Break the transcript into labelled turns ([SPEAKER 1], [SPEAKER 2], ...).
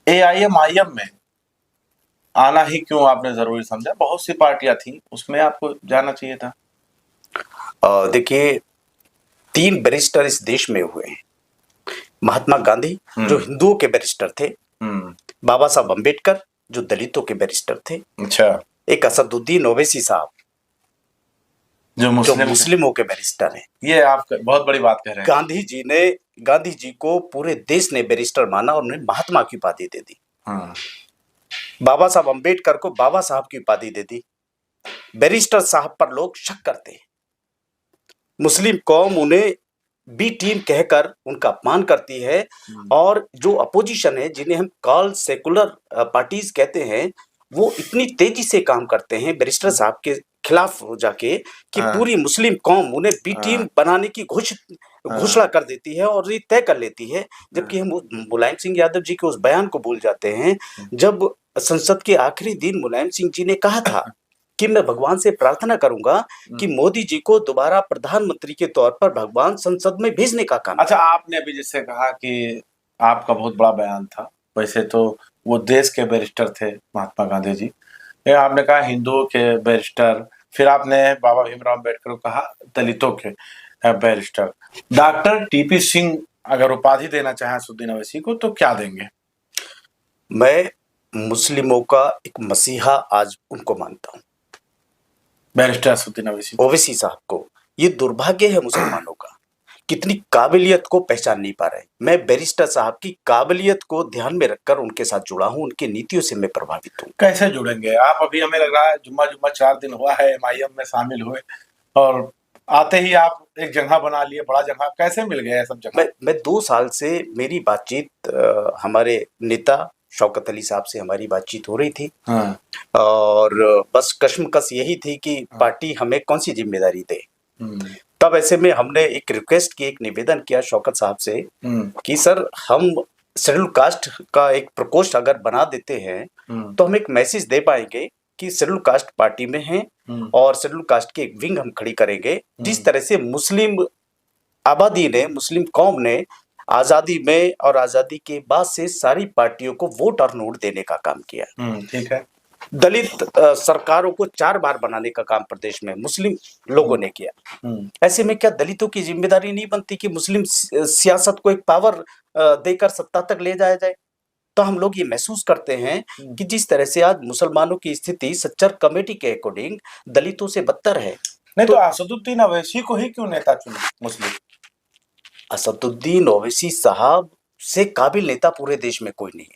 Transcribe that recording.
[SPEAKER 1] AIM में आना ही क्यों आपने जरूरी समझा? बहुत सी पार्टियां थी, उसमें आपको जाना चाहिए था।
[SPEAKER 2] देखिए, 3 बैरिस्टर इस देश में हुए हैं। महात्मा गांधी जो हिंदुओं के बैरिस्टर थे, बाबा साहब अम्बेडकर जो दलितों के बैरिस्टर थे,
[SPEAKER 1] अच्छा,
[SPEAKER 2] एक असदुद्दीन ओवैसी साहब
[SPEAKER 1] जो
[SPEAKER 2] जो मुस्लिमों के बैरिस्टर हैं।
[SPEAKER 1] ये आप बहुत बड़ी बात कह रहे हैं।
[SPEAKER 2] गांधी जी को पूरे देश ने बैरिस्टर माना और उन्हें महात्मा की उपाधि दे दी। बाबा साहब अम्बेडकर को बाबा साहब की उपाधि दे दी। बैरिस्टर साहब पर लोग शक करते हैं। मुस्लिम कौम उन्हें बी टीम कहकर उनका अपमान करती है और जो अपोजिशन है, जिन्हें हम कॉल सेकुलर पार्टीज कहते हैं, वो इतनी तेजी से काम करते हैं बैरिस्टर साहब के खिलाफ हो जाके कि पूरी मुस्लिम कौम उन्हें बी टीम बनाने की घोषणा कर देती है और ये तय कर लेती है। जबकि हम मुलायम सिंह यादव जी के उस बयान को भूल जाते हैं, जब संसद के आखिरी दिन मुलायम सिंह जी ने कहा था कि मैं भगवान से प्रार्थना करूंगा कि मोदी जी को दोबारा प्रधानमंत्री के तौर पर भगवान संसद में भेजने का काम।
[SPEAKER 1] अच्छा, आपने अभी जिससे कहा कि आपका बहुत बड़ा बयान था, वैसे तो वो देश के बैरिस्टर थे महात्मा गांधी जी। आपने कहा हिंदुओं के बैरिस्टर, फिर आपने बाबा भीमराव अम्बेडकर को कहा दलितों के बैरिस्टर। डॉक्टर टीपी सिंह अगर उपाधि देना चाहें असदुद्दीन ओवैसी को तो क्या देंगे?
[SPEAKER 2] मैं मुस्लिमों का एक मसीहा आज उनको मानता हूँ,
[SPEAKER 1] बैरिस्टर असदुद्दीन
[SPEAKER 2] ओवैसी साहब को। ये दुर्भाग्य है मुसलमानों का, कितनी काबिलियत को पहचान नहीं पा रहे। मैं बैरिस्टर साहब की काबिलियत को ध्यान में रखकर उनके साथ जुड़ा हूँ, उनकी नीतियों से मैं प्रभावित हूँ।
[SPEAKER 1] कैसे जुड़ेंगे आप? अभी हमें लग रहा है जुम्मा 4 दिन हुआ है, एमआईएम में शामिल हुए और आते ही आप एक जगह बना लिए, बड़ा जगह कैसे मिल गया सब जगह?
[SPEAKER 2] मैं 2 साल से मेरी बातचीत हमारे नेता शौकत अली साहब से हमारी बातचीत हो रही थी। और बस कश्मकश यही थी कि पार्टी हमें कौन सी जिम्मेदारी दे। तब ऐसे में हमने एक रिक्वेस्ट की, एक निवेदन किया शौकत साहब से कि सर, हम शेड्यूल कास्ट का एक प्रकोष्ठ अगर बना देते हैं तो हम एक मैसेज दे पाएंगे कि शेड्यूल कास्ट पार्टी में हैं और शेड्यूल कास्ट की एक विंग हम खड़ी करेंगे। जिस तरह से मुस्लिम आबादी ने, मुस्लिम कौम ने आजादी में और आजादी के बाद से सारी पार्टियों को वोट और नोट देने का काम किया।
[SPEAKER 1] ठीक है।
[SPEAKER 2] दलित सरकारों को 4 बार बनाने का काम प्रदेश में मुस्लिम लोगों ने किया। ऐसे में क्या दलितों की जिम्मेदारी नहीं बनती कि मुस्लिम सियासत को एक पावर देकर सत्ता तक ले जाया जाए? तो हम लोग ये महसूस करते हैं कि जिस तरह से आज मुसलमानों की स्थिति सच्चर कमेटी के अकॉर्डिंग दलितों से बदतर है।
[SPEAKER 1] नहीं तो असदुद्दीन ओवैसी को ही क्यों नेता चुने मुस्लिम?
[SPEAKER 2] असदुद्दीन ओवैसी साहब से काबिल नेता पूरे देश में कोई नहीं है।